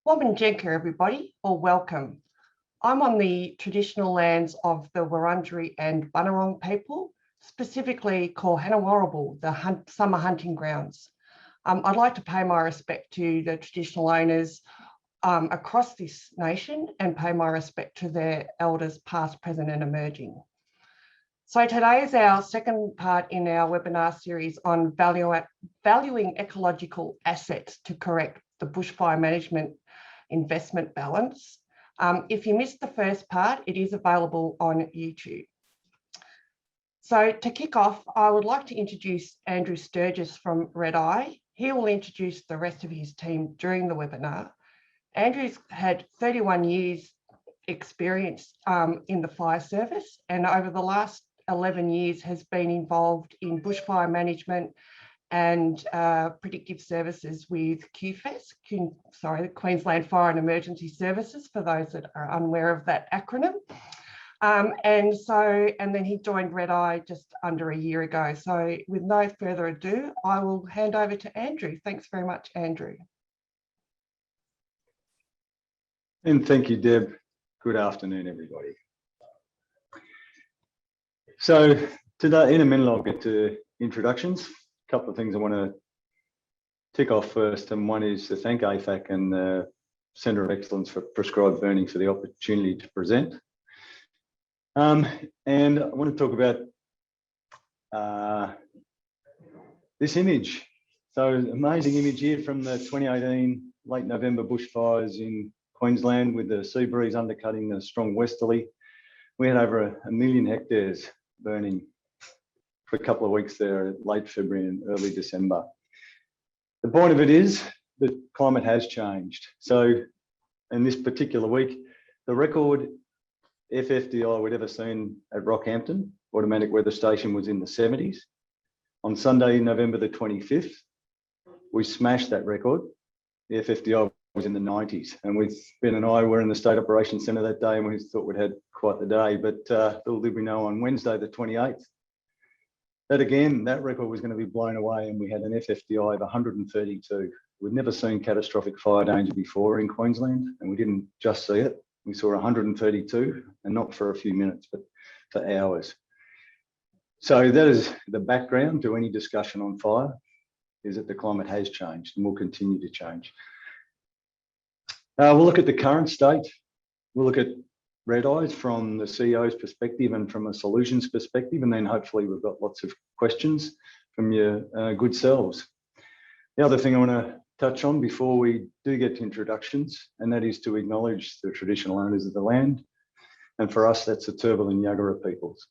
Wabanjenka, everybody, or welcome. I'm on the traditional lands of the Wurundjeri and Bunurong people, specifically called Hannawarrabul, the summer hunting grounds. I'd like to pay my respect to the traditional owners across this nation and pay my respect to their elders past, present and emerging. So today is our second part in our webinar series on valuing ecological assets to correct the bushfire management investment balance. If you missed the first part, it is available on YouTube. So to kick off, I would like to introduce Andrew Sturgis from RedEye. He will introduce the rest of his team during the webinar. Andrew's had 31 years experience in the fire service, and over the last 11 years has been involved in bushfire management and predictive services with QFES, the Queensland Fire and Emergency Services, for those that are unaware of that acronym. And then he joined RedEye just under a year ago. So with no further ado, I will hand over to Andrew. Thanks very much, Andrew. And thank you, Deb. Good afternoon, everybody. So today, in a minute, I'll get to introductions. A couple of things I want to tick off first, and one is to thank AFAC and the Centre of Excellence for Prescribed Burning for the opportunity to present. And I want to talk about this image. So amazing image here from the 2018 late November bushfires in Queensland with the sea breeze undercutting the strong westerly. We had over 1 million hectares burning for a couple of weeks there, late February and early December. The point of it is that climate has changed. So in this particular week, the record FFDI we'd ever seen at Rockhampton, Automatic Weather Station, was in the 70s. On Sunday, November the 25th, we smashed that record. The FFDI was in the 90s, and Ben and I were in the State Operations Centre that day, and we thought we'd had quite the day, but little did we know on Wednesday the 28th, that record was going to be blown away, and we had an FFDI of 132. We'd never seen catastrophic fire danger before in Queensland, and we didn't just see it. We saw 132, and not for a few minutes, but for hours. So that is the background to any discussion on fire, is that the climate has changed and will continue to change. We'll look at the current state. We'll look at RedEye from the CEO's perspective and from a solutions perspective, and then hopefully we've got lots of questions from your good selves. The other thing I want to touch on before we do get to introductions, and that is to acknowledge the traditional owners of the land. And for us, that's the Turrbal and Yagara peoples.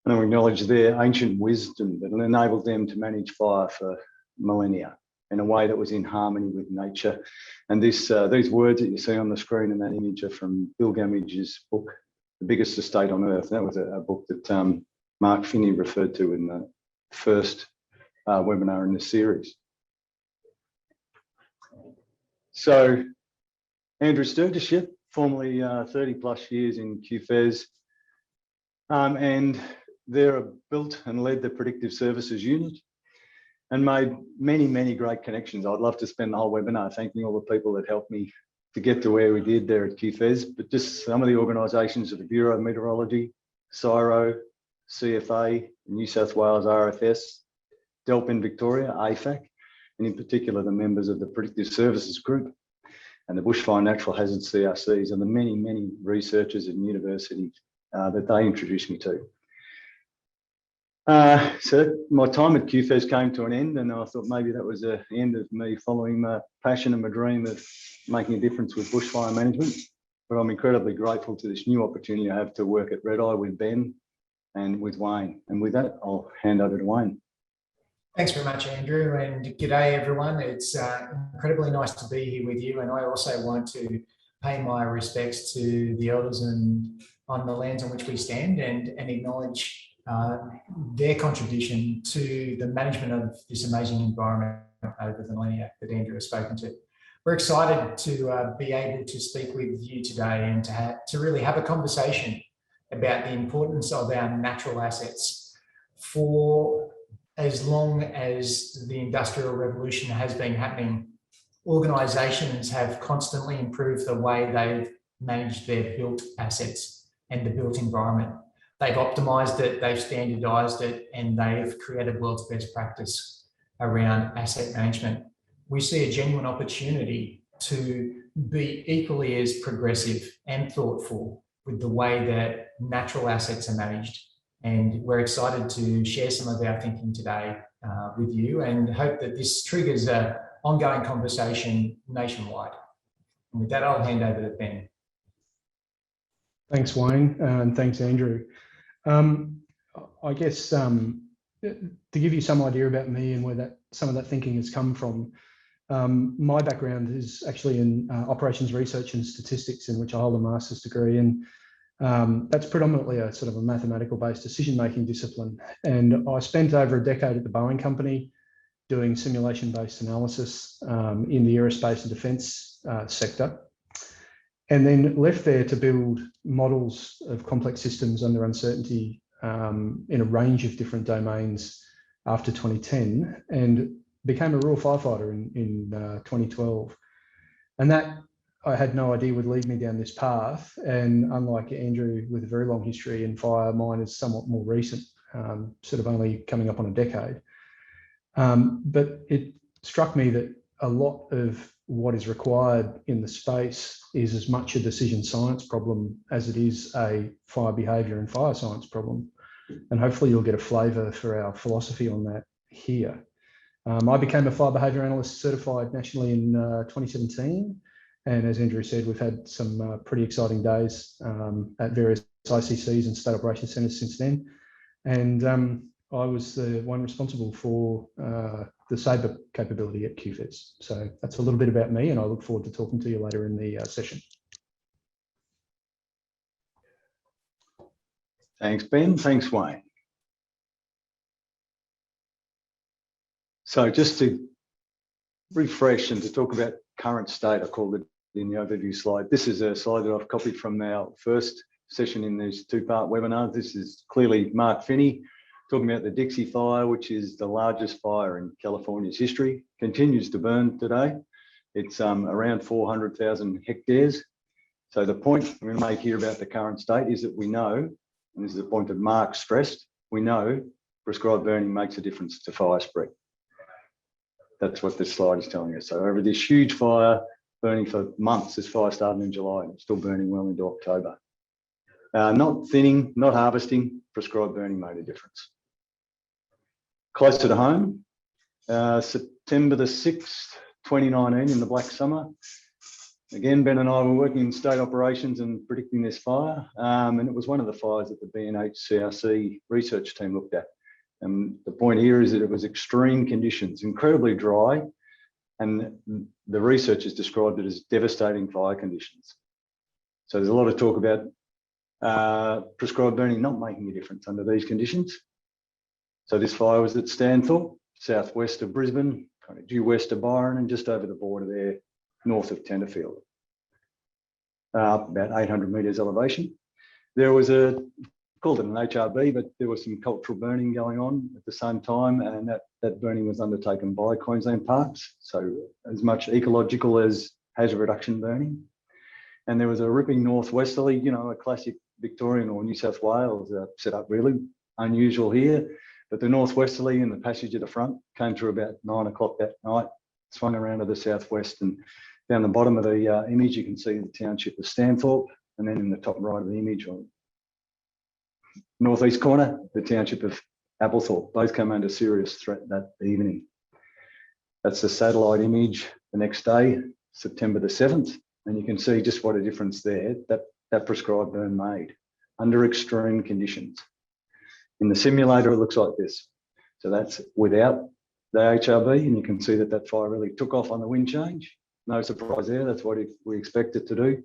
And I acknowledge their ancient wisdom that enabled them to manage fire for millennia in a way that was in harmony with nature. And these words that you see on the screen in that image are from Bill Gamage's book, The Biggest Estate on Earth. That was a book that Mark Finney referred to in the first webinar in this series. So Andrew Sturgis, formerly 30 plus years in QFES, and they're built and led the predictive services unit and made many, many great connections. I'd love to spend the whole webinar thanking all the people that helped me to get to where we did there at QFES, but just some of the organisations of the Bureau of Meteorology, CSIRO, CFA, New South Wales RFS, DELP in Victoria, AFAC, and in particular the members of the Predictive Services Group and the Bushfire Natural Hazard CRCs, and the many, many researchers and universities that they introduced me to. So my time at QFES came to an end, and I thought maybe that was the end of me following my passion and my dream of making a difference with bushfire management. But I'm incredibly grateful to this new opportunity I have to work at RedEye with Ben and with Wayne. And with that, I'll hand over to Wayne. Thanks very much, Andrew, and g'day everyone. It's incredibly nice to be here with you, and I also want to pay my respects to the elders and on the lands on which we stand, and acknowledge their contribution to the management of this amazing environment over the millennia that Andrew has spoken to. We're excited to be able to speak with you today and to really have a conversation about the importance of our natural assets for as long as the Industrial Revolution has been happening organisations have constantly improved the way they've managed their built assets and the built environment. They've optimised it, they've standardised it, and they've created world's best practice around asset management. We see a genuine opportunity to be equally as progressive and thoughtful with the way that natural assets are managed. And we're excited to share some of our thinking today with you, and hope that this triggers an ongoing conversation nationwide. And with that, I'll hand over to Ben. Thanks, Wayne, and thanks, Andrew. I guess to give you some idea about me and where some of that thinking has come from, my background is actually in operations research and statistics, in which I hold a master's degree, and that's predominantly a sort of a mathematical-based decision-making discipline. And I spent over a decade at the Boeing Company doing simulation-based analysis in the aerospace and defence sector, and then left there to build models of complex systems under uncertainty in a range of different domains after 2010, and became a rural firefighter in 2012. And that, I had no idea, would lead me down this path. And unlike Andrew, with a very long history in fire, mine is somewhat more recent, sort of only coming up on a decade. But it struck me that a lot of what is required in the space is as much a decision science problem as it is a fire behaviour and fire science problem. And hopefully you'll get a flavour for our philosophy on that here. I became a fire behaviour analyst certified nationally in 2017. And as Andrew said, we've had some pretty exciting days at various ICCs and state operations centres since then. And I was the one responsible for the SABRE capability at QFES. So that's a little bit about me, and I look forward to talking to you later in the session. Thanks, Ben. Thanks, Wayne. So just to refresh and to talk about current state, I called it in the overview slide. This is a slide that I've copied from our first session in this two-part webinar. This is clearly Mark Finney talking about the Dixie Fire, which is the largest fire in California's history, continues to burn today. It's around 400,000 hectares. So the point I'm going to make here about the current state is that we know, and this is the point that Mark stressed, we know prescribed burning makes a difference to fire spread. That's what this slide is telling us. So over this huge fire burning for months, this fire started in July and it's still burning well into October. Not thinning, not harvesting, prescribed burning made a difference. Closer to home, September the 6th, 2019, in the Black Summer. Again, Ben and I were working in state operations and predicting this fire. And it was one of the fires that the B&H CRC research team looked at. And the point here is that it was extreme conditions, incredibly dry, and the researchers described it as devastating fire conditions. So there's a lot of talk about prescribed burning not making a difference under these conditions. So this fire was at Stanthorpe, southwest of Brisbane, kind of due west of Byron, and just over the border there, north of Tenterfield, about 800 metres elevation. There was called it an HRB, but there was some cultural burning going on at the same time, and that burning was undertaken by Queensland Parks, so as much ecological as hazard reduction burning. And there was a ripping northwesterly, you know, a classic Victorian or New South Wales setup, really unusual here. But the northwesterly in the passage at the front came through about 9 o'clock that night, swung around to the southwest, and down the bottom of the image, you can see the township of Stanthorpe, and then in the top right of the image, on northeast corner, the township of Applethorpe. Both came under serious threat that evening. That's the satellite image the next day, September the 7th, and you can see just what a difference there that prescribed burn made under extreme conditions. In the simulator, it looks like this. So that's without the HRB, and you can see that fire really took off on the wind change. No surprise there, that's what we expect it to do.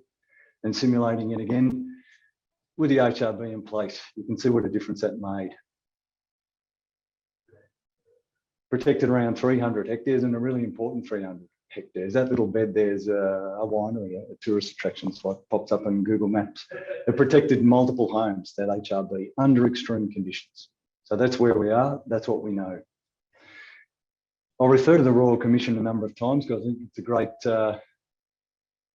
And simulating it again with the HRB in place, you can see what a difference that made. Protected around 300 hectares, and a really important 300 hectares. That little bed there's a winery, a tourist attraction spot, pops up on Google Maps. It protected multiple homes, that HRB, under extreme conditions. So that's where we are, that's what we know. I'll refer to the Royal Commission a number of times because I think it's a great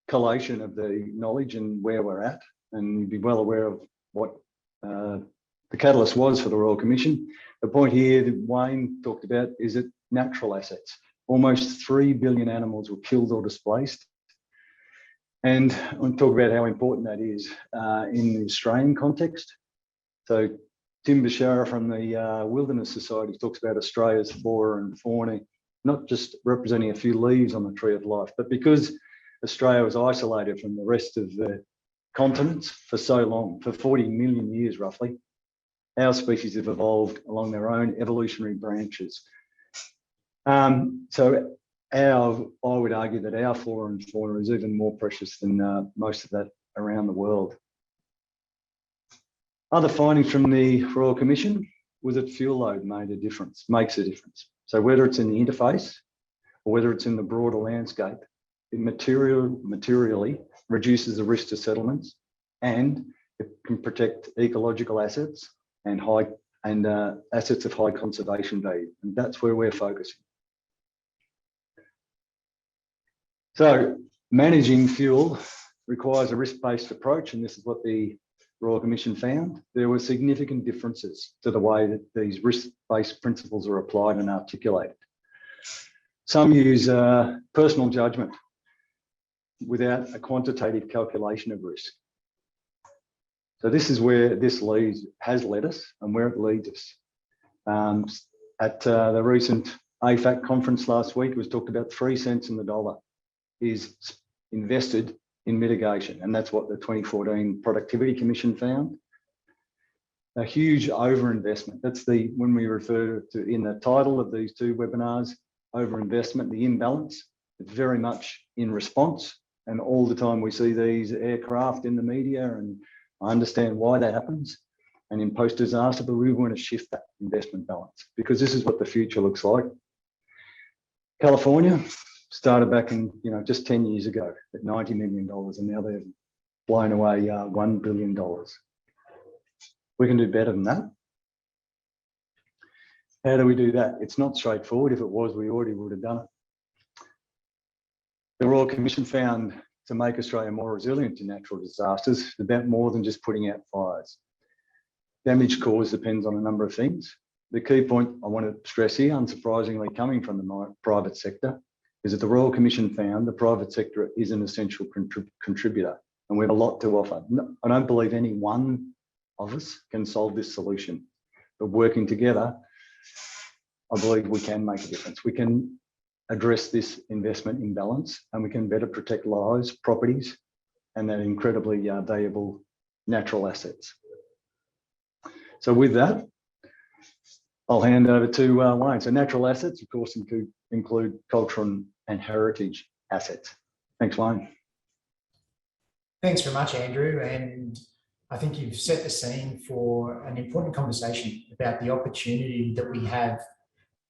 collation of the knowledge and where we're at, and you'd be well aware of what the catalyst was for the Royal Commission. The point here that Wayne talked about is that natural assets. Almost 3 billion animals were killed or displaced. And I'll talk about how important that is in the Australian context. So Tim Bashara from the Wilderness Society talks about Australia's flora and fauna, not just representing a few leaves on the tree of life, but because Australia was isolated from the rest of the continents for so long, for 40 million years roughly, our species have evolved along their own evolutionary branches. So I would argue that our flora and fauna is even more precious than most of that around the world. Other findings from the Royal Commission was that fuel load makes a difference. So whether it's in the interface or whether it's in the broader landscape, it materially reduces the risk to settlements, and it can protect ecological assets and assets of high conservation value. And that's where we're focusing. So managing fuel requires a risk-based approach, and this is what the Royal Commission found. There were significant differences to the way that these risk-based principles are applied and articulated. Some use personal judgment without a quantitative calculation of risk. So this is where this has led us and where it leads us. At the recent AFAC conference last week, it was talked about 3 cents in the dollar is invested in mitigation, and that's what the 2014 Productivity Commission found. A huge overinvestment. That's when we refer to in the title of these 2 webinars, overinvestment, the imbalance. It's very much in response, and all the time we see these aircraft in the media, and I understand why that happens. And in post-disaster, but we want to shift that investment balance because this is what the future looks like. California started back in, just 10 years ago at $90 million, and now they've blown away $1 billion. We can do better than that. How do we do that? It's not straightforward. If it was, we already would have done it. The Royal Commission found to make Australia more resilient to natural disasters, it's about more than just putting out fires. Damage caused depends on a number of things. The key point I want to stress here, unsurprisingly coming from the private sector, is that the Royal Commission found the private sector is an essential contributor, and we have a lot to offer. I don't believe any one of us can solve this solution, but working together, I believe we can make a difference. We can address this investment imbalance, and we can better protect lives, properties, and that incredibly valuable natural assets. So with that, I'll hand over to Wayne. So natural assets, of course, include cultural and heritage assets. Thanks, Wayne. Thanks very much, Andrew. And I think you've set the scene for an important conversation about the opportunity that we have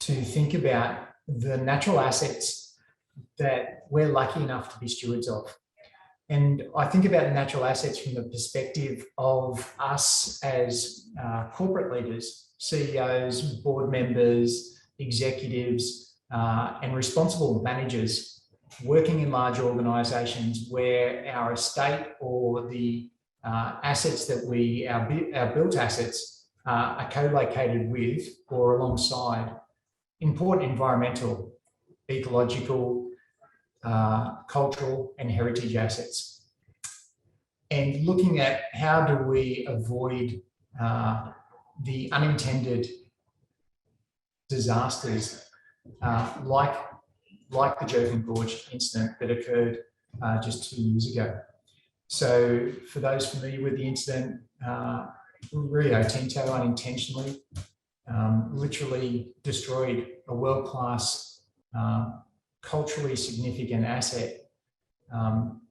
to think about the natural assets that we're lucky enough to be stewards of. And I think about natural assets from the perspective of us as corporate leaders, CEOs, board members, executives, and responsible managers working in large organisations where our estate or the assets that our built assets are co-located with or alongside important environmental, ecological, cultural and heritage assets. And looking at how do we avoid the unintended disasters like the Jerkin Gorge incident that occurred just 2 years ago. So for those familiar with the incident, Rio Tinto unintentionally literally destroyed a world-class, culturally significant asset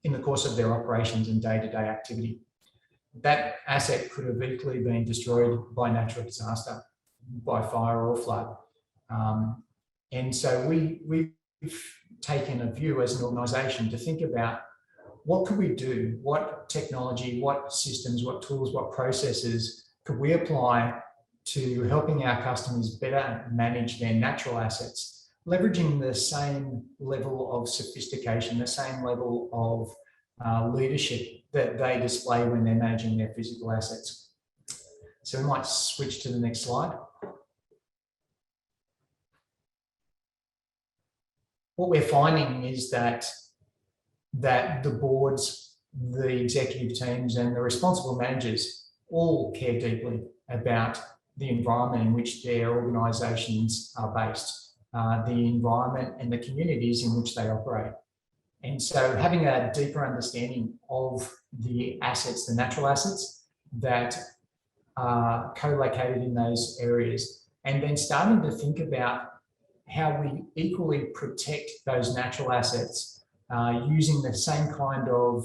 in the course of their operations and day-to-day activity. That asset could have equally been destroyed by natural disaster, by fire or flood. And so we've taken a view as an organisation to think about what could we do, what technology, what systems, what tools, what processes could we apply to helping our customers better manage their natural assets leveraging the same level of sophistication, the same level of leadership that they display when they're managing their physical assets. So we might switch to the next slide. What we're finding is that the boards, the executive teams and the responsible managers all care deeply about the environment in which their organisations are based, the environment and the communities in which they operate. And so having a deeper understanding of the assets, the natural assets that are co-located in those areas, and then starting to think about how we equally protect those natural assets using the same kind of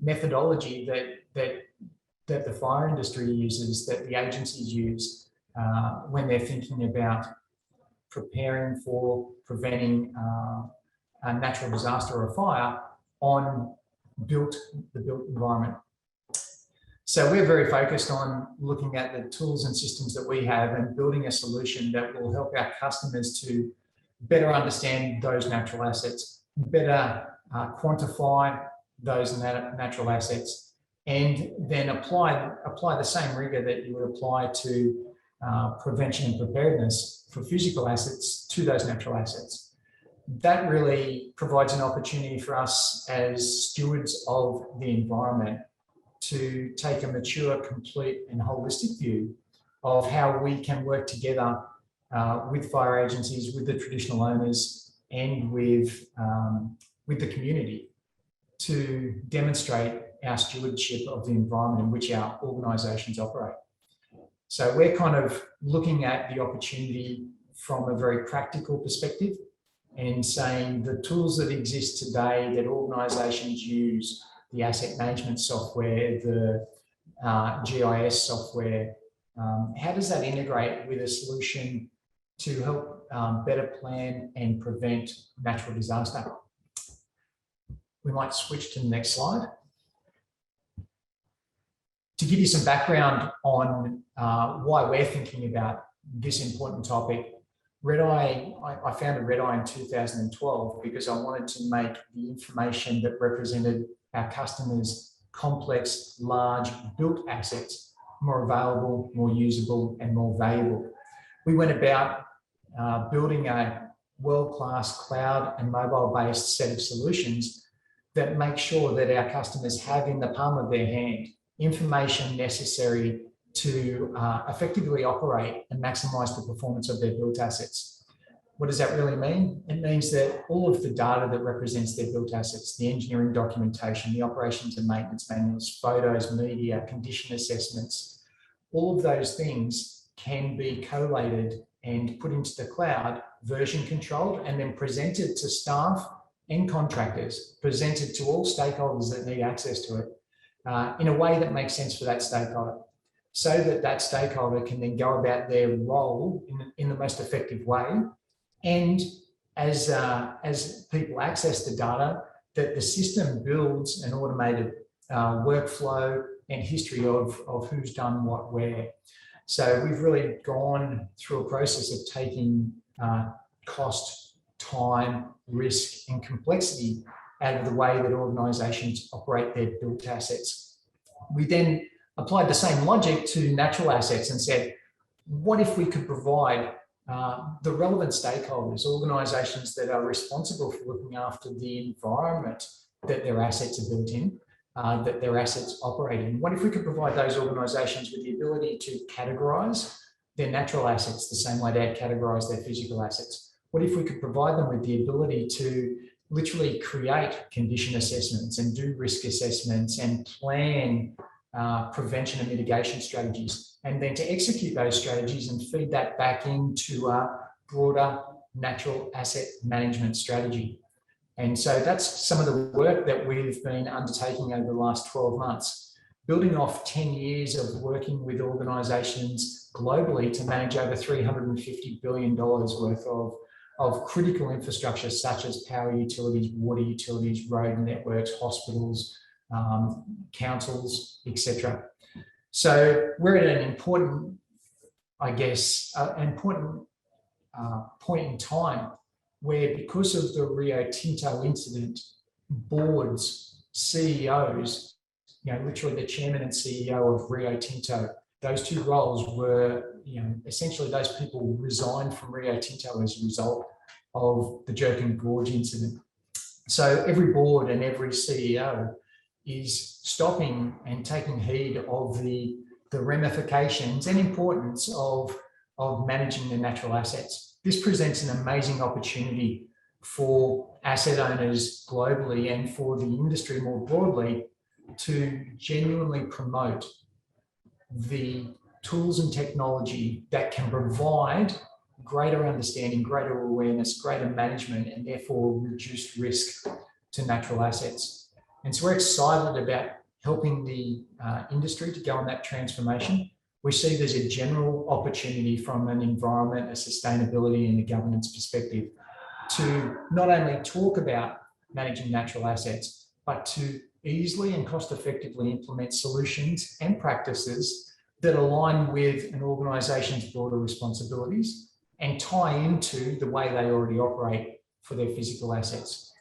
methodology that the fire industry uses, that the agencies use when they're thinking about preparing for preventing a natural disaster or a fire on the built environment. So we're very focused on looking at the tools and systems that we have and building a solution that will help our customers to better understand those natural assets, better quantify those natural assets, and then apply the same rigor that you would apply to prevention and preparedness for physical assets to those natural assets. That really provides an opportunity for us as stewards of the environment to take a mature, complete and holistic view of how we can work together with fire agencies, with the traditional owners and with the community to demonstrate our stewardship of the environment in which our organisations operate. So we're kind of looking at the opportunity from a very practical perspective and saying the tools that exist today that organisations use, the asset management software, the GIS software, how does that integrate with a solution to help better plan and prevent natural disaster? We might switch to the next slide. To give you some background on why we're thinking about this important topic, RedEye, I founded RedEye in 2012 because I wanted to make the information that represented our customers' complex, large built assets more available, more usable and more valuable. We went about building a world-class cloud and mobile-based set of solutions that make sure that our customers have in the palm of their hand information necessary to effectively operate and maximise the performance of their built assets. What does that really mean? It means that all of the data that represents their built assets, the engineering documentation, the operations and maintenance manuals, photos, media, condition assessments, all of those things can be collated and put into the cloud, version controlled, and then presented to staff and contractors, presented to all stakeholders that need access to it in a way that makes sense for that stakeholder, so that that stakeholder can then go about their role in the most effective way. And as people access the data, that the system builds an automated workflow and history of who's done what where. So we've really gone through a process of taking cost, time, risk and complexity out of the way that organisations operate their built assets. We then applied the same logic to natural assets and said, what if we could provide the relevant stakeholders, organisations that are responsible for looking after the environment that their assets are built in, that their assets operate in. What if we could provide those organisations with the ability to categorise their natural assets the same way they categorise their physical assets? What if we could provide them with the ability to literally create condition assessments and do risk assessments and plan prevention and mitigation strategies, and then to execute those strategies and feed that back into a broader natural asset management strategy. And so that's some of the work that we've been undertaking over the last 12 months, building off 10 years of working with organisations globally to manage over $350 billion worth of critical infrastructure such as power utilities, water utilities, road networks, hospitals, councils, etc. So we're at an important, I guess, important point in time where, because of the Rio Tinto incident, boards, CEOs, literally the chairman and CEO of Rio Tinto, those two roles were, essentially those people resigned from Rio Tinto as a result of the Jerkin Gorge incident. So every board and every CEO is stopping and taking heed of the ramifications and importance of managing their natural assets. This presents an amazing opportunity for asset owners globally and for the industry more broadly to genuinely promote the tools and technology that can provide greater understanding, greater awareness, greater management, and therefore reduced risk to natural assets. And so we're excited about helping the industry to go on that transformation. We see there's a general opportunity from an environment, a sustainability, and a governance perspective to not only talk about managing natural assets, but to easily and cost effectively implement solutions and practices that align with an organisation's broader responsibilities and tie into the way they already operate for their physical assets.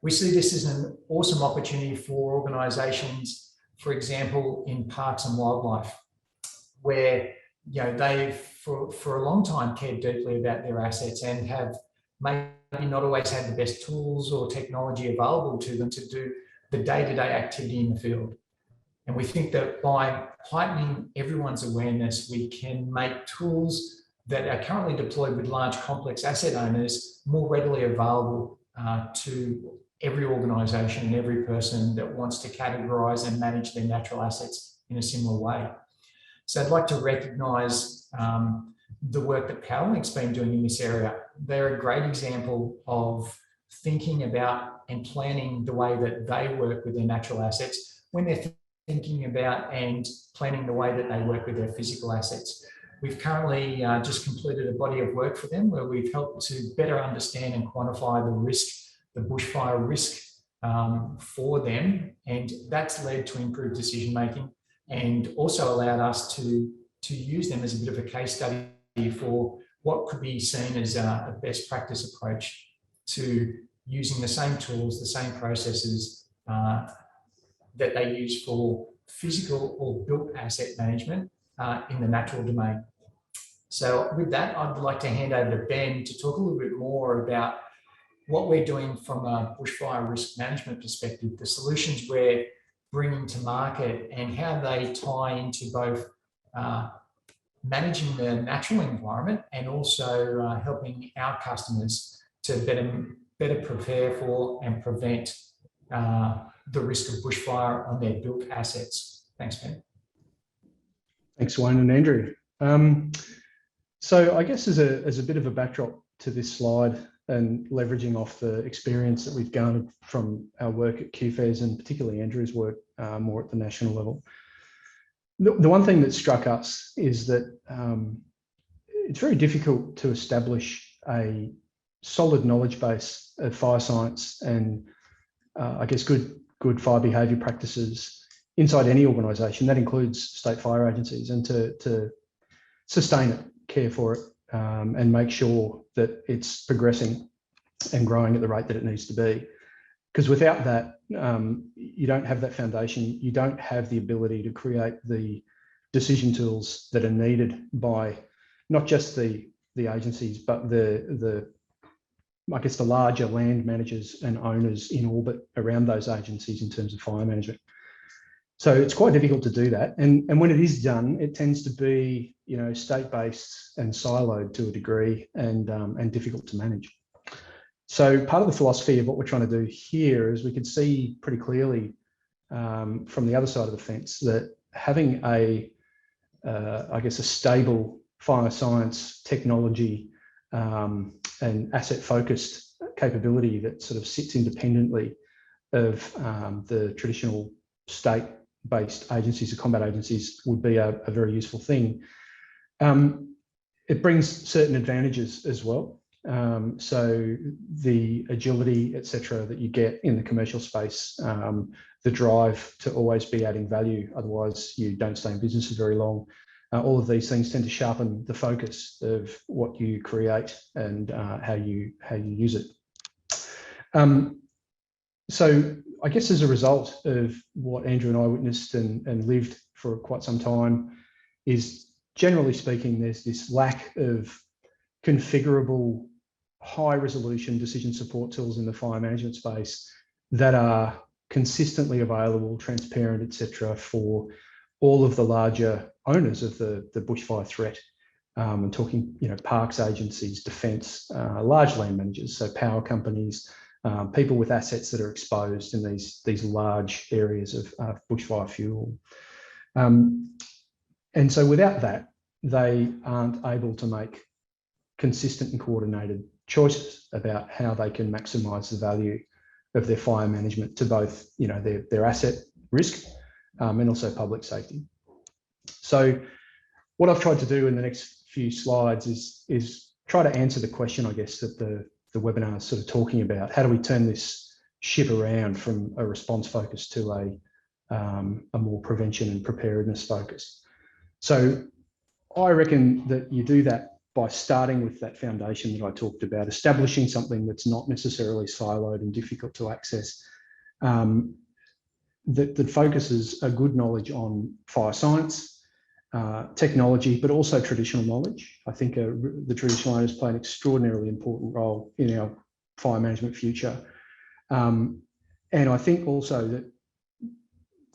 We see this as an awesome opportunity for organisations, for example, in parks and wildlife, where they've for a long time cared deeply about their assets and have maybe not always had the best tools or technology available to them to do the day-to-day activity in the field. And we think that by heightening everyone's awareness, we can make tools that are currently deployed with large complex asset owners more readily available to every organisation and every person that wants to categorise and manage their natural assets in a similar way. So I'd like to recognise the work that Powerlink's been doing in this area. They're a great example of thinking about and planning the way that they work with their natural assets when they're thinking about and planning the way that they work with their physical assets. We've currently just completed a body of work for them where we've helped to better understand and quantify the risk, the bushfire risk for them. And that's led to improved decision making and also allowed us to use them as a bit of a case study for what could be seen as a best practice approach to using the same tools, the same processes that they use for physical or built asset management in the natural domain. So with that, I'd like to hand over to Ben to talk a little bit more about what we're doing from a bushfire risk management perspective, the solutions we're bringing to market and how they tie into both managing the natural environment and also helping our customers to better prepare for and prevent the risk of bushfire on their built assets. Thanks, Ben. Thanks, Wayne and Andrew. So I guess as a bit of a backdrop to this slide and leveraging off the experience that we've garnered from our work at QFES and particularly Andrew's work more at the national level, the one thing that struck us is that it's very difficult to establish a solid knowledge base of fire science and I guess good fire behaviour practices inside any organisation. That includes state fire agencies, and to sustain it, care for it, and make sure that it's progressing and growing at the rate that it needs to be. Because without that, you don't have that foundation. You don't have the ability to create the decision tools that are needed by not just the agencies, but I guess the larger land managers and owners in orbit around those agencies in terms of fire management. So it's quite difficult to do that. And when it is done, it tends to be, state-based and siloed to a degree and difficult to manage. So part of the philosophy of what we're trying to do here is we can see pretty clearly from the other side of the fence that having I guess a stable fire science technology and asset-focused capability that sort of sits independently of the traditional state-based agencies or combat agencies would be a very useful thing. It brings certain advantages as well. So the agility, etc., that you get in the commercial space, the drive to always be adding value, otherwise you don't stay in business for very long. all of these things tend to sharpen the focus of what you create and how you use it. So I guess as a result of what Andrew and I witnessed and lived for quite some time is, generally speaking, there's this lack of configurable high resolution decision support tools in the fire management space that are consistently available, transparent, etc., for all of the larger owners of the bushfire threat. I'm talking, parks agencies, defence, large land managers, so power companies, people with assets that are exposed in these large areas of bushfire fuel. And so without that, they aren't able to make consistent and coordinated choices about how they can maximise the value of their fire management to both, their asset risk and also public safety. So what I've tried to do in the next few slides is try to answer the question, I guess, that the webinar is sort of talking about. How do we turn this ship around from a response focus to a more prevention and preparedness focus? So I reckon that you do that by starting with that foundation that I talked about, establishing something that's not necessarily siloed and difficult to access, that focuses a good knowledge on fire science, technology, but also traditional knowledge. I think the traditional owners play an extraordinarily important role in our fire management future. And I think also that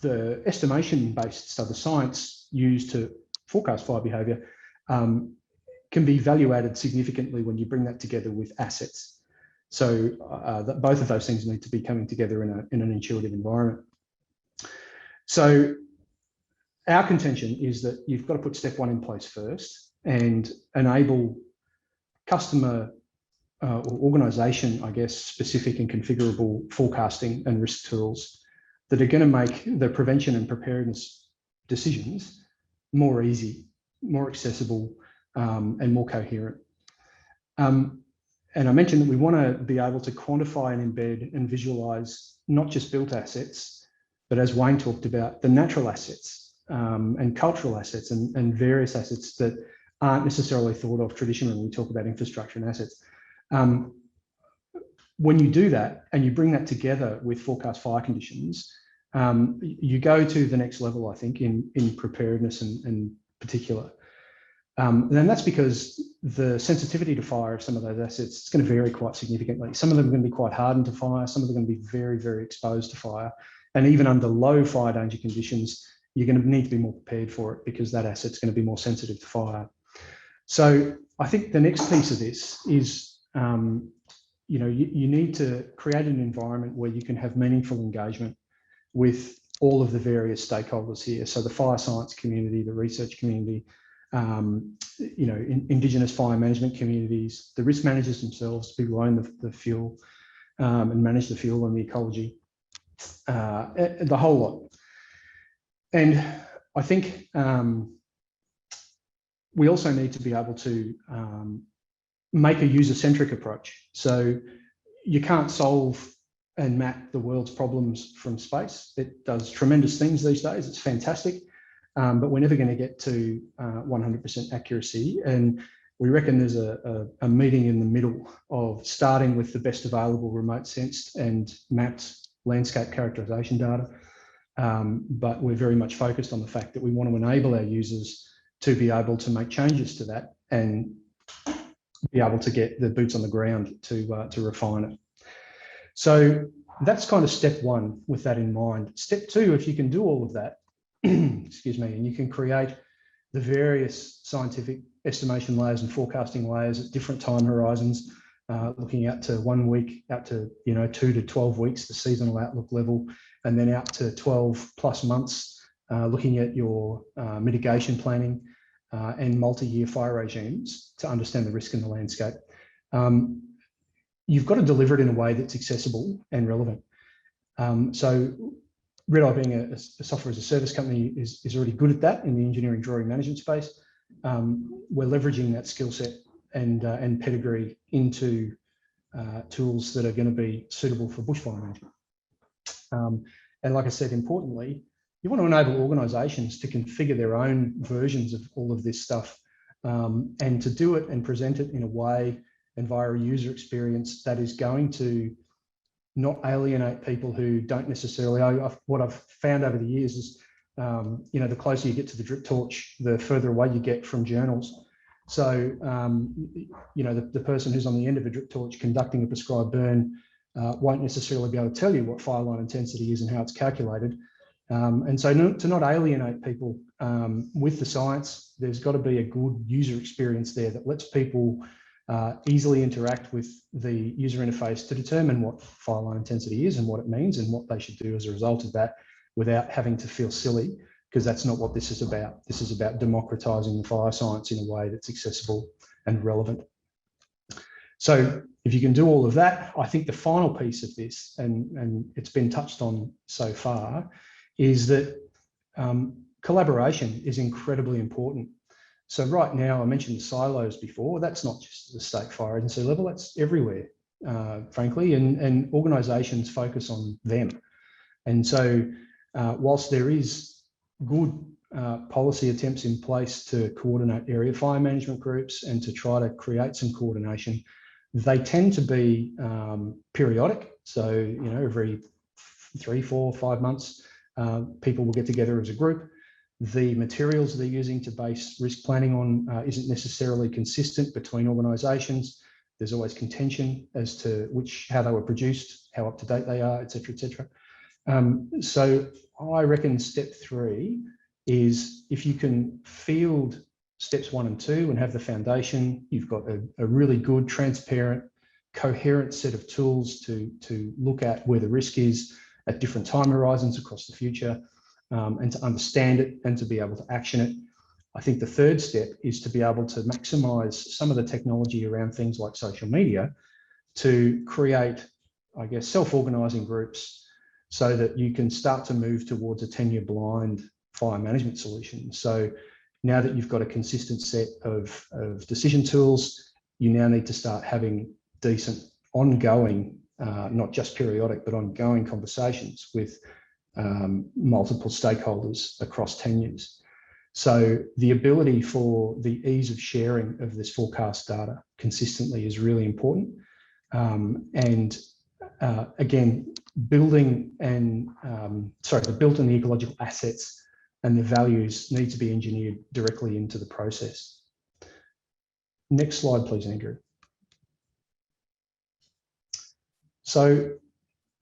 the estimation-based stuff, the science used to forecast fire behaviour, can be value added significantly when you bring that together with assets. So both of those things need to be coming together in an intuitive environment. So our contention is that you've got to put step one in place first and enable customer or organisation, I guess, specific and configurable forecasting and risk tools that are going to make the prevention and preparedness decisions more easy, more accessible, and more coherent. And I mentioned that we want to be able to quantify and embed and visualize not just built assets, but as Wayne talked about, the natural assets and cultural assets and various assets that aren't necessarily thought of traditionally when we talk about infrastructure and assets. When you do that and you bring that together with forecast fire conditions, you go to the next level, I think, in preparedness in particular. And then that's because the sensitivity to fire of some of those assets is going to vary quite significantly. Some of them are going to be quite hardened to fire. Some of them are going to be very, very exposed to fire. And even under low fire danger conditions, you're going to need to be more prepared for it because that asset's going to be more sensitive to fire. So I think the next piece of this is, you need to create an environment where you can have meaningful engagement with all of the various stakeholders here. So the fire science community, the research community, Indigenous fire management communities, the risk managers themselves, people who own the fuel and manage the fuel and the ecology, the whole lot. And I think we also need to be able to make a user-centric approach. So you can't solve and map the world's problems from space. It does tremendous things these days. It's fantastic. But we're never going to get to 100% accuracy. And we reckon there's a meeting in the middle of starting with the best available remote sensed and mapped landscape characterization data. But we're very much focused on the fact that we want to enable our users to be able to make changes to that and be able to get the boots on the ground to refine it. So that's kind of step one with that in mind. Step two, if you can do all of that, excuse me, and you can create the various scientific estimation layers and forecasting layers at different time horizons, looking out to 1 week, out to 2 to 12 weeks, the seasonal outlook level, and then out to 12 plus months, looking at your mitigation planning and multi-year fire regimes to understand the risk in the landscape. You've got to deliver it in a way that's accessible and relevant. So RedEye, being a software as a service company, is already good at that in the engineering drawing management space. We're leveraging that skill set and pedigree into tools that are going to be suitable for bushfire management. And like I said, importantly, you want to enable organisations to configure their own versions of all of this stuff, and to do it and present it in a way and via a user experience that is going to not alienate people who don't necessarily. What I've found over the years is, the closer you get to the drip torch, the further away you get from journals. So, the person who's on the end of a drip torch conducting a prescribed burn won't necessarily be able to tell you what fire line intensity is and how it's calculated. And so to not alienate people with the science, there's got to be a good user experience there that lets people easily interact with the user interface to determine what fire line intensity is and what it means and what they should do as a result of that, without having to feel silly, because that's not what this is about. This is about democratizing the fire science in a way that's accessible and relevant. So if you can do all of that, I think the final piece of this, and it's been touched on so far, is that collaboration is incredibly important. So right now, I mentioned the silos before. That's not just the state fire agency level, that's everywhere, frankly, and organisations focus on them. And so whilst there is good policy attempts in place to coordinate area fire management groups and to try to create some coordination, they tend to be periodic. So, every 3, 4, 5 months, people will get together as a group. The materials they're using to base risk planning on isn't necessarily consistent between organisations. There's always contention as to how they were produced, how up to date they are, et cetera, et cetera. So I reckon step 3 is, if you can field steps 1 and 2 and have the foundation, you've got a really good, transparent, coherent set of tools to look at where the risk is at different time horizons across the future, and to understand it and to be able to action it. I think the third step is to be able to maximise some of the technology around things like social media to create, I guess, self-organising groups so that you can start to move towards a tenure blind fire management solution. So now that you've got a consistent set of decision tools, you now need to start having decent ongoing, not just periodic, but ongoing conversations with multiple stakeholders across tenures. So the ability for the ease of sharing of this forecast data consistently is really important. Again, building and the built and the ecological assets and the values need to be engineered directly into the process. Next slide, please, Andrew. So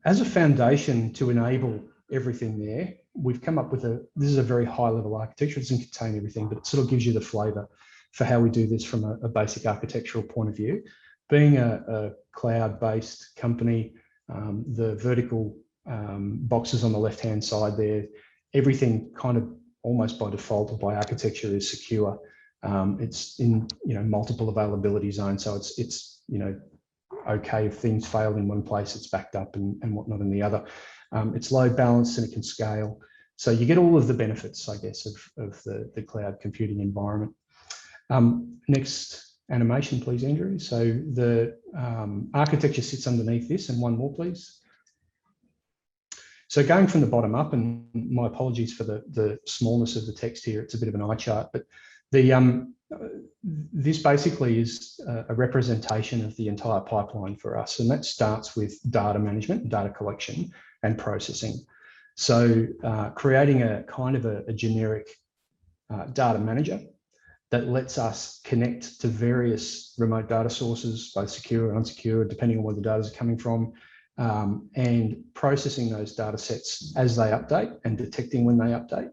as a foundation to enable everything there, we've come up with this is a very high level architecture. It doesn't contain everything, but it sort of gives you the flavour for how we do this from a basic architectural point of view. Being a cloud-based company, the vertical boxes on the left-hand side there, everything kind of almost by default or by architecture is secure. It's in multiple availability zones, so it's okay if things fail in one place, it's backed up and whatnot in the other. It's load balanced and it can scale. So you get all of the benefits, I guess, of the cloud computing environment. Next animation, please, Andrew. So the architecture sits underneath this, and one more, please. So going from the bottom up, and my apologies for the smallness of the text here, it's a bit of an eye chart, but this basically is a representation of the entire pipeline for us, and that starts with data management, data collection and processing. So creating a kind of a generic data manager that lets us connect to various remote data sources, both secure and unsecured, depending on where the data is coming from, and processing those data sets as they update and detecting when they update,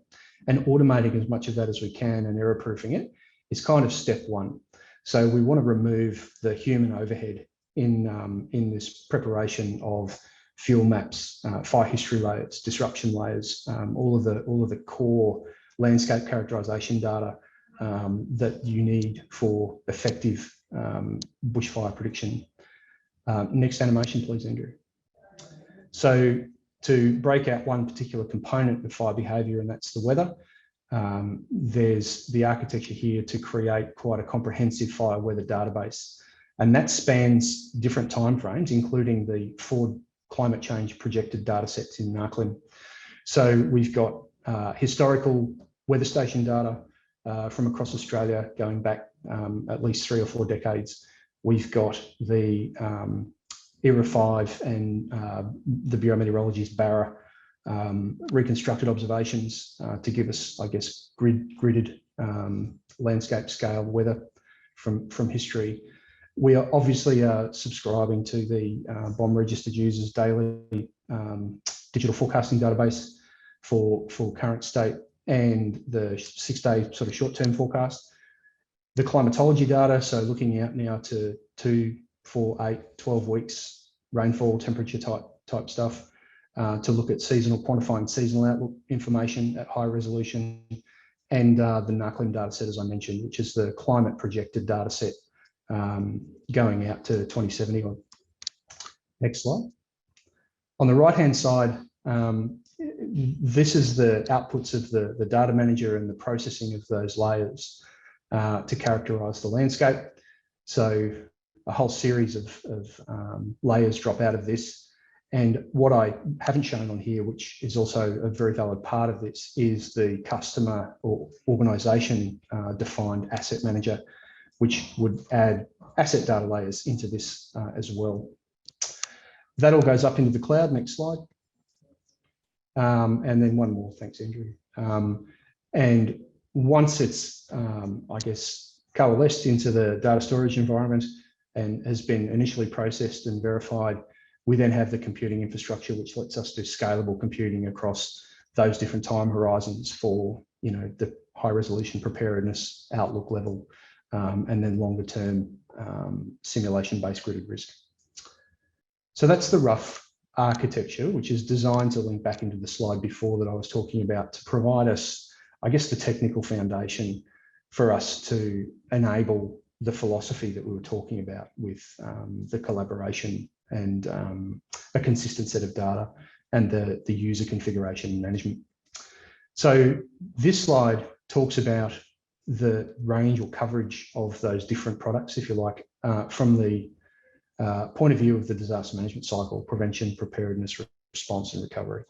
and automating as much of that as we can and error-proofing it is kind of step 1. So we want to remove the human overhead in this preparation of fuel maps, fire history layers, disruption layers, all of the core landscape characterization data that you need for effective bushfire prediction. Next animation, please, Andrew. So to break out one particular component of fire behaviour, and that's the weather, there's the architecture here to create quite a comprehensive fire weather database. And that spans different timeframes, including the forward climate change projected data sets in NARCLIN. So we've got historical weather station data from across Australia going back at least 3 or 4 decades. We've got the ERA 5 and the Bureau of Meteorology's BARA reconstructed observations to give us, I guess, gridded landscape scale weather from history. We are obviously subscribing to the BOM registered users daily digital forecasting database for current state and the 6-day sort of short-term forecast. The climatology data, so looking out now to 2, 4, 8, 12 weeks rainfall, temperature type stuff, to look at seasonal, quantifying seasonal outlook information at high resolution, and the NACLIM data set, as I mentioned, which is the climate projected data set going out to 2070. Next slide. On the right-hand side, this is the outputs of the data manager and the processing of those layers to characterize the landscape. So a whole series of layers drop out of this. And what I haven't shown on here, which is also a very valid part of this, is the customer or organization defined asset manager, which would add asset data layers into this as well. That all goes up into the cloud. Next slide. And then one more. Thanks, Andrew. And once it's, I guess, coalesced into the data storage environment and has been initially processed and verified, we then have the computing infrastructure, which lets us do scalable computing across those different time horizons for, you know, the high resolution preparedness outlook level, and then longer term simulation-based gridded risk. So that's the rough architecture, which is designed to link back into the slide before that I was talking about, to provide us, I guess, the technical foundation for us to enable the philosophy that we were talking about with the collaboration and a consistent set of data and the user configuration management. So this slide talks about the range or coverage of those different products, if you like, from the point of view of the disaster management cycle: prevention, preparedness, response, and recovery.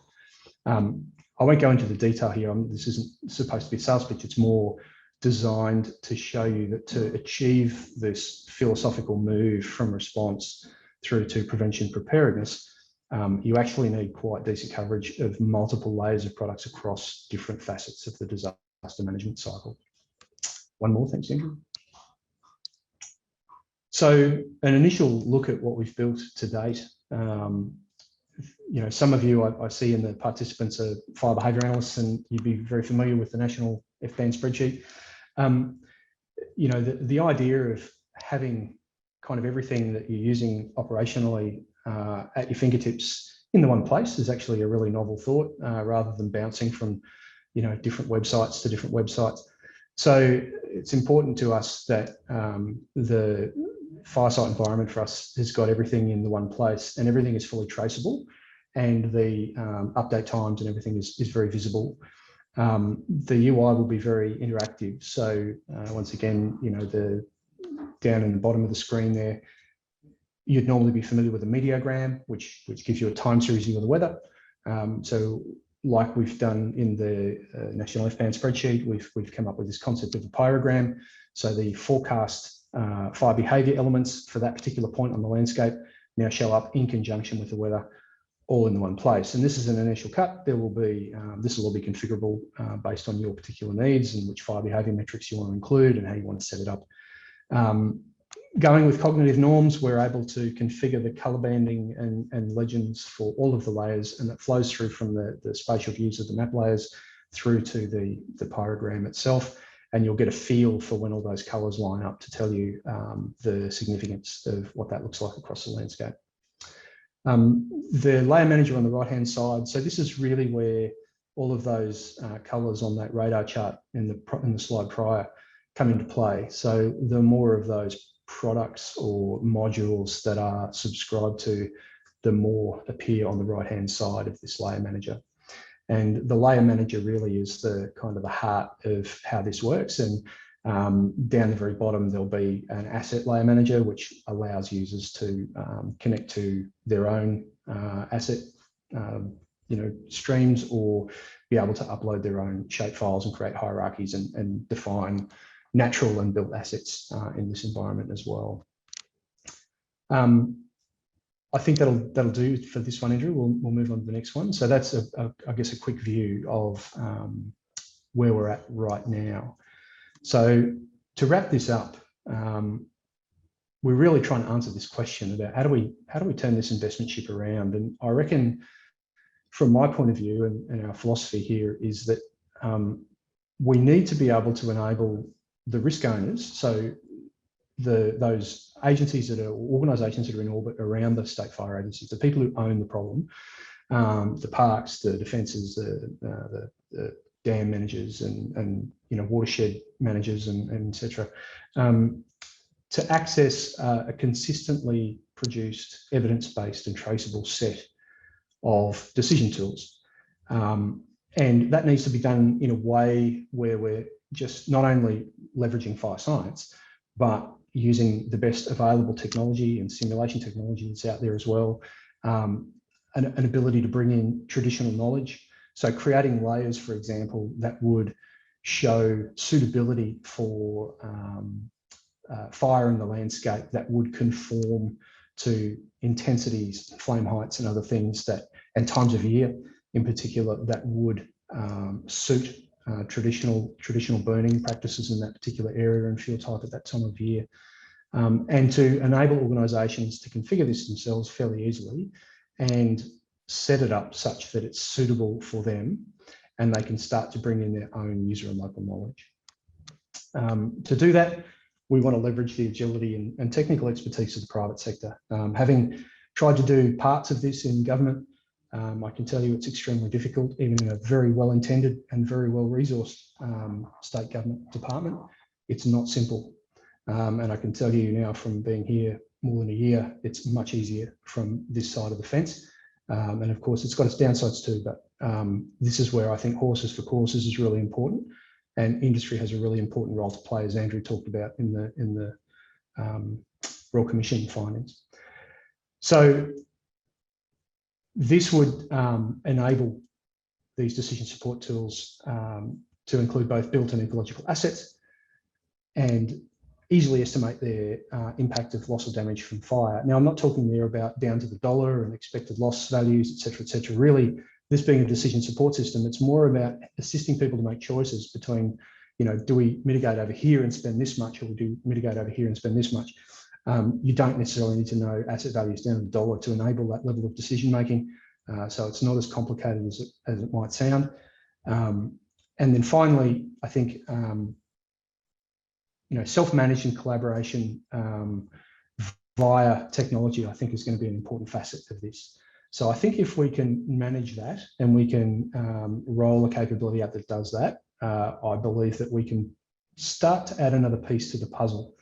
I won't go into the detail here. This isn't supposed to be a sales pitch. It's more designed to show you that to achieve this philosophical move from response through to prevention preparedness, you actually need quite decent coverage of multiple layers of products across different facets of the disaster management cycle. One more, thanks, Andrew. So an initial look at what we've built to date. You know, some of you I see in the participants are fire behaviour analysts, and you'd be very familiar with the national FBAN spreadsheet. You know, the idea of having kind of everything that you're using operationally at your fingertips in the one place is actually a really novel thought, rather than bouncing from, you know, different websites to different websites. So it's important to us that the firesite environment for us has got everything in the one place, and everything is fully traceable, and the update times and everything is very visible. The UI will be very interactive. So once again, you know, down in the bottom of the screen there, you'd normally be familiar with a meteogram, which gives you a time series view of the weather. So like we've done in the national FBAN spreadsheet, we've come up with this concept of a pyrogram. So the forecast fire behaviour elements for that particular point on the landscape now show up in conjunction with the weather, all in the one place. And this is an initial cut. There will be, this will all be configurable based on your particular needs and which fire behaviour metrics you want to include and how you want to set it up. Going with cognitive norms, we're able to configure the colour banding and legends for all of the layers, and that flows through from the spatial views of the map layers through to the pyrogram itself. And you'll get a feel for when all those colours line up to tell you the significance of what that looks like across the landscape. The layer manager on the right-hand side. So this is really where all of those colours on that radar chart in the slide prior come into play. So the more of those products or modules that are subscribed to, the more appear on the right-hand side of this layer manager. And the layer manager really is the kind of the heart of how this works. And down the very bottom, there'll be an asset layer manager, which allows users to connect to their own asset streams, or be able to upload their own shape files and create hierarchies and define natural and built assets in this environment as well. I think that'll do for this one, Andrew. We'll move on to the next one. So that's I guess a quick view of where we're at right now. So to wrap this up, we're really trying to answer this question about how do we turn this investment ship around? And I reckon, from my point of view and our philosophy here, is that we need to be able to enable the risk owners, so those agencies that are organisations that are in orbit around the state fire agencies, the people who own the problem, the parks, the defences, the dam managers, and watershed managers, and etc. To access a consistently produced, evidence-based and traceable set of decision tools. And that needs to be done in a way where we're just not only leveraging fire science, but using the best available technology and simulation technology that's out there as well, an ability to bring in traditional knowledge. So creating layers, for example, that would show suitability for fire in the landscape, that would conform to intensities, flame heights and other things and times of year in particular, that would suit traditional burning practices in that particular area and fuel type at that time of year. And to enable organisations to configure this themselves fairly easily and set it up such that it's suitable for them and they can start to bring in their own user and local knowledge. To do that, we want to leverage the agility and technical expertise of the private sector. Having tried to do parts of this in government, I can tell you it's extremely difficult, even in a very well-intended and very well-resourced state government department. It's not simple. And I can tell you now, from being here more than a year, it's much easier from this side of the fence. And of course, it's got its downsides too, but this is where I think horses for courses is really important. And industry has a really important role to play, as Andrew talked about in the Royal Commission findings. So this would enable these decision support tools to include both built and ecological assets and easily estimate their impact of loss or damage from fire. Now, I'm not talking there about down to the dollar and expected loss values, et cetera, et cetera. Really, this being a decision support system, it's more about assisting people to make choices between, do we mitigate over here and spend this much, or we do mitigate over here and spend this much? You don't necessarily need to know asset values down to the dollar to enable that level of decision making. So it's not as complicated as it might sound. And then finally, I think, self-managed and collaboration via technology, I think, is going to be an important facet of this. So I think if we can manage that and we can roll a capability out that does that, I believe that we can start to add another piece to the puzzle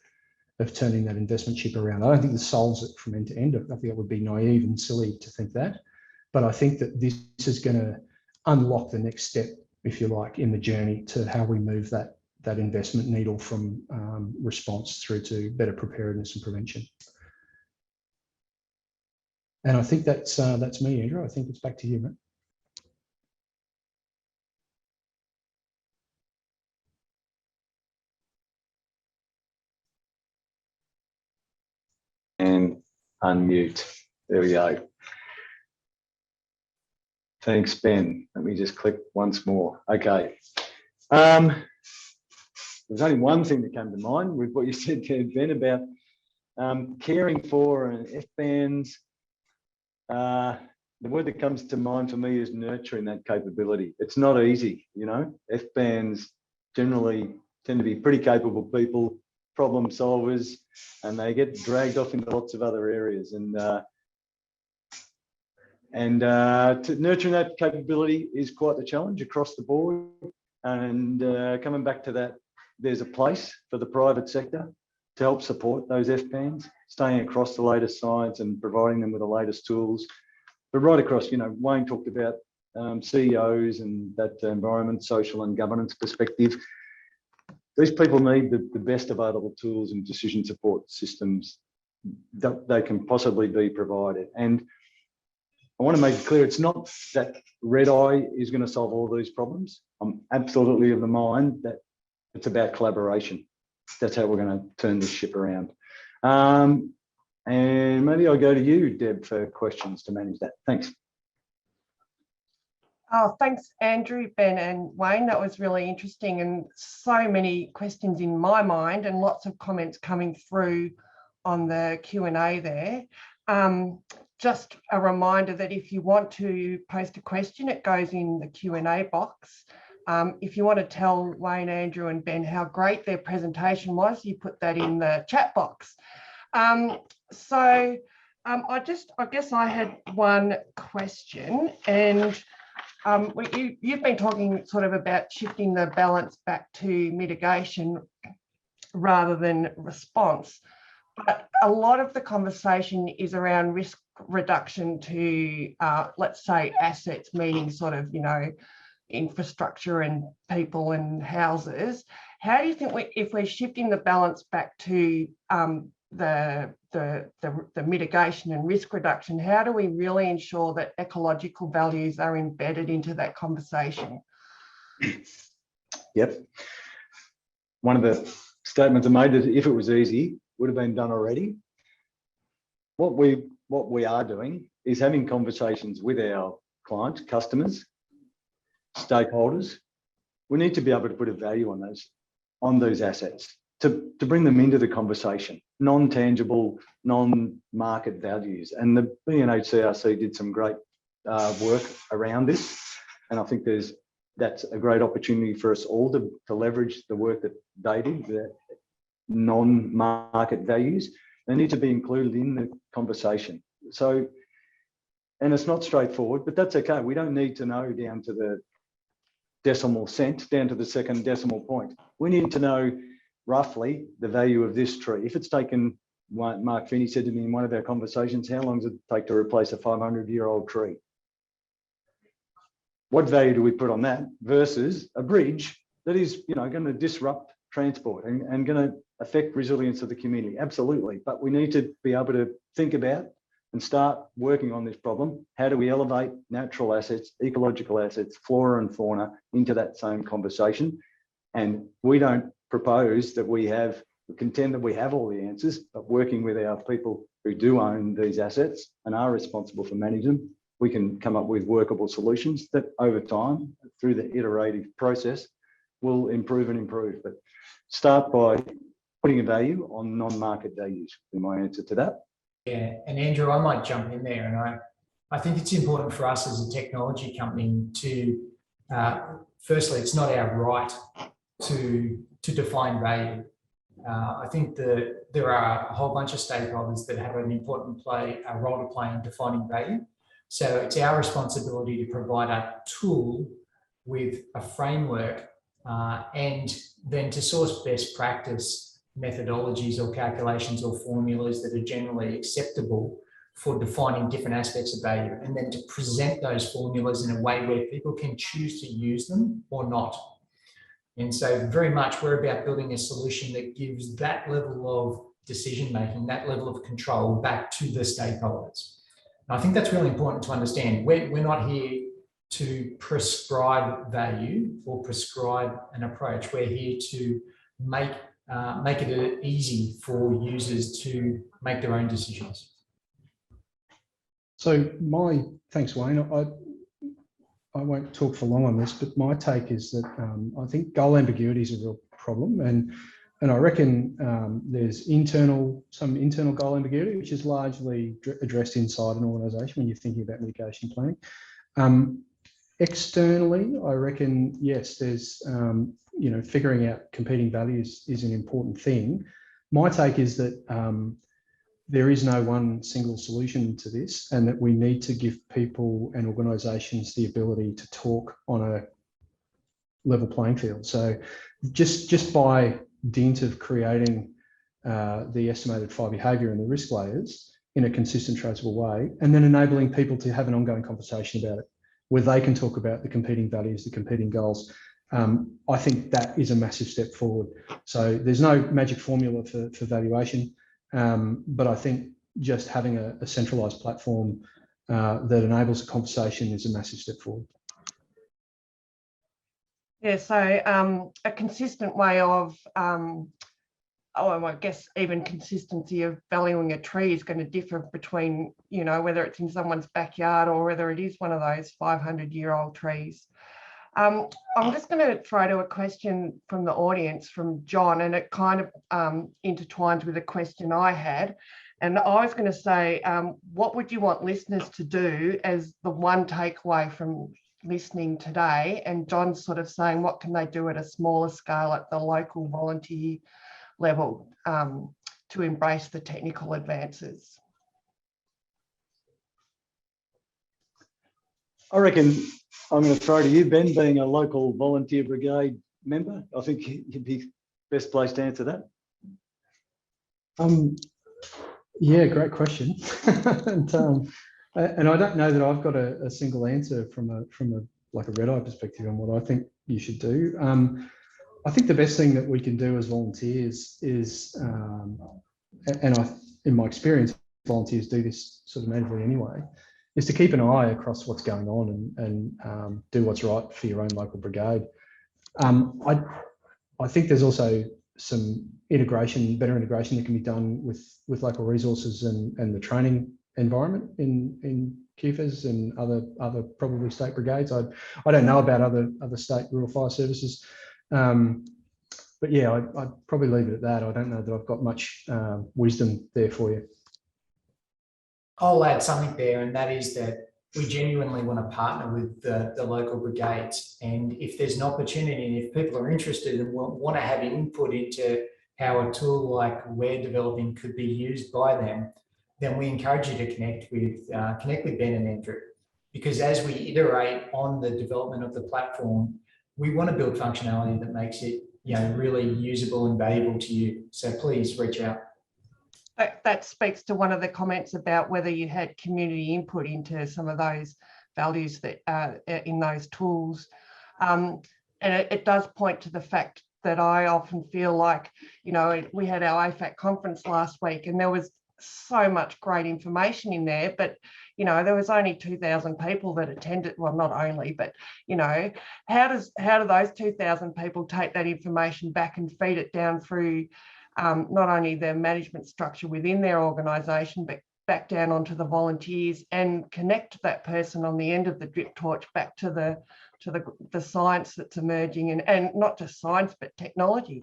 of turning that investment ship around. I don't think this solves it from end to end. I think it would be naive and silly to think that. But I think that this is going to unlock the next step, if you like, in the journey to how we move that investment needle from response through to better preparedness and prevention. And I think that's me, Andrew. I think it's back to you, mate. And unmute. There we go. Thanks, Ben. Let me just click once more. Okay. There's only one thing that came to mind with what you said there, Ben, about caring for and F-bands. The word that comes to mind for me is nurturing that capability. It's not easy, F-bands generally tend to be pretty capable people, problem solvers, and they get dragged off into lots of other areas. And to nurturing that capability is quite the challenge across the board. And coming back to that, there's a place for the private sector to help support those F-bands, staying across the latest science and providing them with the latest tools. But right across, Wayne talked about CEOs and that environment, social and governance perspective. These people need the best available tools and decision support systems that they can possibly be provided. And I want to make it clear, it's not that RedEye is going to solve all these problems. I'm absolutely of the mind that it's about collaboration. That's how we're going to turn this ship around. And maybe I'll go to you, Deb, for questions to manage that. Thanks. Oh, thanks, Andrew, Ben and Wayne. That was really interesting, and so many questions in my mind and lots of comments coming through on the Q&A there. Just a reminder that if you want to post a question, it goes in the Q&A box. If you want to tell Wayne, Andrew and Ben how great their presentation was, you put that in the chat box. I guess I had one question, and you've been talking sort of about shifting the balance back to mitigation rather than response. But a lot of the conversation is around risk reduction to, let's say, assets, meaning sort of, infrastructure and people and houses. How do you think if we're shifting the balance back to the mitigation and risk reduction, how do we really ensure that ecological values are embedded into that conversation? Yep. One of the statements I made is if it was easy, would have been done already. What we are doing is having conversations with our clients, customers, stakeholders. We need to be able to put a value on those assets to bring them into the conversation, non-tangible, non-market values. And the BNHCRC did some great work around this. And I think that's a great opportunity for us all to leverage the work that they did, the non-market values. They need to be included in the conversation. So, and it's not straightforward, but that's okay. We don't need to know down to the decimal cent, down to the second decimal point. We need to know roughly the value of this tree. If it's taken, Mark Finney said to me in one of our conversations, how long does it take to replace a 500-year-old tree? What value do we put on that versus a bridge that is, going to disrupt transport and going to affect resilience of the community? Absolutely. But we need to be able to think about and start working on this problem. How do we elevate natural assets, ecological assets, flora and fauna into that same conversation? And we don't propose that we contend that we have all the answers, but working with our people who do own these assets and are responsible for managing them, we can come up with workable solutions that over time, through the iterative process, will improve and improve. But start by putting a value on non-market values, is my answer to that. Yeah, and Andrew, I might jump in there, and I think it's important for us as a technology company to, firstly, it's not our right to define value. I think that there are a whole bunch of stakeholders that have an important role to play in defining value. So it's our responsibility to provide a tool with a framework and then to source best practice methodologies or calculations or formulas that are generally acceptable for defining different aspects of value, and then to present those formulas in a way where people can choose to use them or not. And so very much we're about building a solution that gives that level of decision making, that level of control back to the stakeholders. And I think that's really important to understand. We're not here to prescribe value or prescribe an approach. We're here to make it easy for users to make their own decisions. So thanks, Wayne. I won't talk for long on this, but my take is that I think goal ambiguity is a real problem, and I reckon there's some internal goal ambiguity, which is largely addressed inside an organisation when you're thinking about mitigation planning. Externally, I reckon, yes, there's figuring out competing values is an important thing. My take is that there is no one single solution to this, and that we need to give people and organisations the ability to talk on a level playing field. So just by dint of creating the estimated fire behaviour and the risk layers in a consistent, traceable way, and then enabling people to have an ongoing conversation about it, where they can talk about the competing values, the competing goals, I think that is a massive step forward. So there's no magic formula for valuation, but I think just having a centralised platform that enables a conversation is a massive step forward. Yeah, so a consistent way of, I guess even consistency of valuing a tree is going to differ between, you know, whether it's in someone's backyard or whether it is one of those 500-year-old trees. I'm just going to throw to a question from the audience from John, and it kind of intertwines with a question I had. And I was going to say, what would you want listeners to do as the one takeaway from listening today? And John's sort of saying, what can they do at a smaller scale at the local volunteer level to embrace the technical advances? I reckon I'm going to throw to you, Ben, being a local volunteer brigade member. I think you'd be best placed to answer that. Yeah, great question. and I don't know that I've got a single answer from a like a RedEye perspective on what I think you should do. I think the best thing that we can do as volunteers is, in my experience, volunteers do this sort of natively anyway, is to keep an eye across what's going on and do what's right for your own local brigade. I think there's also some better integration that can be done with local resources and the training environment in QFES and other probably state brigades. I don't know about other state rural fire services, but yeah, I'd probably leave it at that. I don't know that I've got much wisdom there for you. I'll add something there, and that is that we genuinely want to partner with the local brigades. And if there's an opportunity and if people are interested and want to have input into how a tool like we're developing could be used by them, then we encourage you to connect with Ben and Andrew. Because as we iterate on the development of the platform, we want to build functionality that makes it, you know, really usable and valuable to you. So please reach out. That speaks to one of the comments about whether you had community input into some of those values that in those tools. And it does point to the fact that I often feel like, you know, we had our AFAC conference last week and there was so much great information in there, but, you know, there was only 2,000 people that attended. Well, not only, but, you know, how do those 2,000 people take that information back and feed it down through not only the management structure within their organisation, but back down onto the volunteers and connect that person on the end of the drip torch back to the science that's emerging, and not just science, but technology.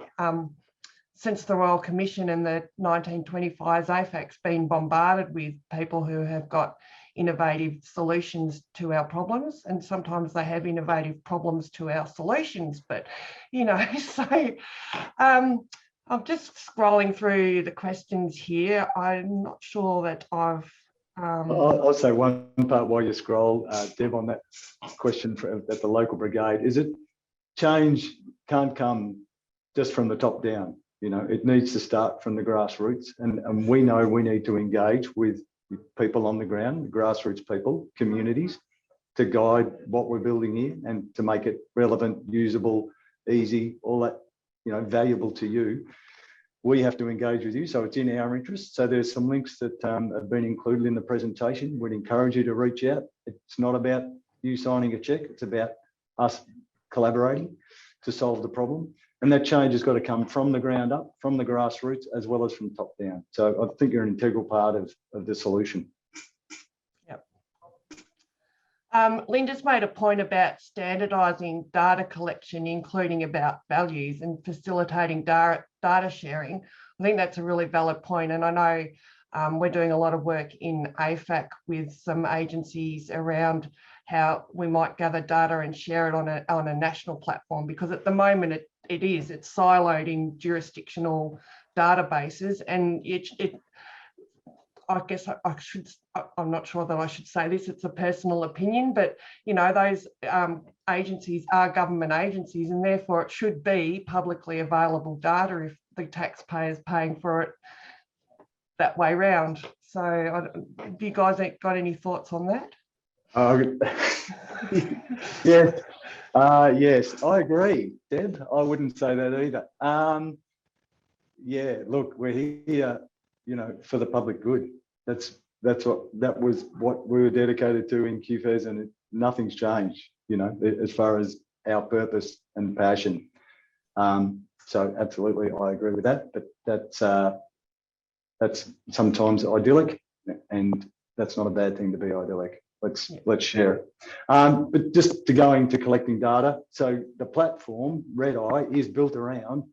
Since the Royal Commission in the 1925s, AFAC's been bombarded with people who have got innovative solutions to our problems, and sometimes they have innovative problems to our solutions. But, you know, so I'm just scrolling through the questions here. I'm not sure that I've... I'll say one part while you scroll, Deb, on that question at the local brigade. Is it change can't come just from the top down? You know, it needs to start from the grassroots, and we know we need to engage with people on the ground, grassroots people, communities, to guide what we're building here and to make it relevant, usable, easy, all that, you know, valuable to you. We have to engage with you, so it's in our interest. So there's some links that have been included in the presentation. We'd encourage you to reach out. It's not about you signing a check, it's about us collaborating to solve the problem. And that change has got to come from the ground up, from the grassroots, as well as from top down. So I think you're an integral part of the solution. Yep. Linda's made a point about standardising data collection, including about values, and facilitating data sharing. I think that's a really valid point. And I know we're doing a lot of work in AFAC with some agencies around how we might gather data and share it on a national platform, because at the moment it's siloed in jurisdictional databases, and I guess I'm not sure that I should say this, it's a personal opinion, but, you know, those agencies are government agencies, and therefore it should be publicly available data if the taxpayer's paying for it that way round. So do you guys got any thoughts on that? Yes, yes, I agree, Deb. I wouldn't say that either. Yeah, look, we're here, you know, for the public good. That's that was what we were dedicated to in QFES, and nothing's changed, you know, as far as our purpose and passion. So absolutely, I agree with that. But that's sometimes idyllic, and that's not a bad thing to be idyllic. Let's share it. But just to go into collecting data, so the platform RedEye is built around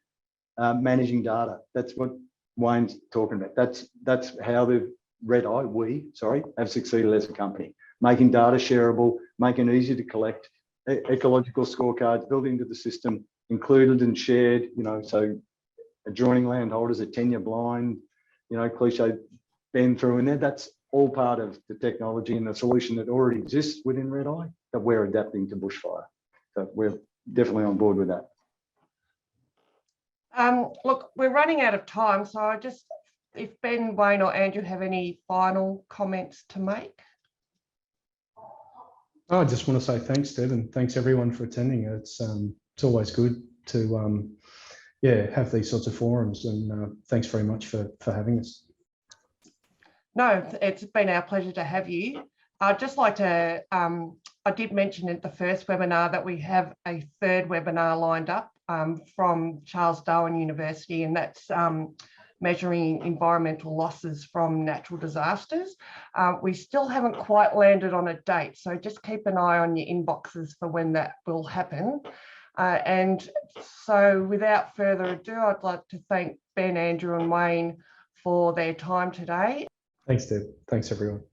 managing data. That's what Wayne's talking about. That's how the RedEye, have succeeded as a company, making data shareable, making it easy to collect, ecological scorecards built into the system, included and shared, you know, so adjoining landholders are tenure blind, you know, cliche bend through in there. That's all part of the technology and the solution that already exists within RedEye that we're adapting to bushfire. So we're definitely on board with that. Look, we're running out of time, so if Ben, Wayne or Andrew have any final comments to make. I just want to say thanks, Deb, and thanks everyone for attending. It's always good to have these sorts of forums, and thanks very much for having us. No, it's been our pleasure to have you. I'd just like to, I did mention at the first webinar that we have a third webinar lined up from Charles Darwin University, and that's measuring environmental losses from natural disasters. We still haven't quite landed on a date, so just keep an eye on your inboxes for when that will happen. And so without further ado, I'd like to thank Ben, Andrew and Wayne for their time today. Thanks, Deb. Thanks, everyone.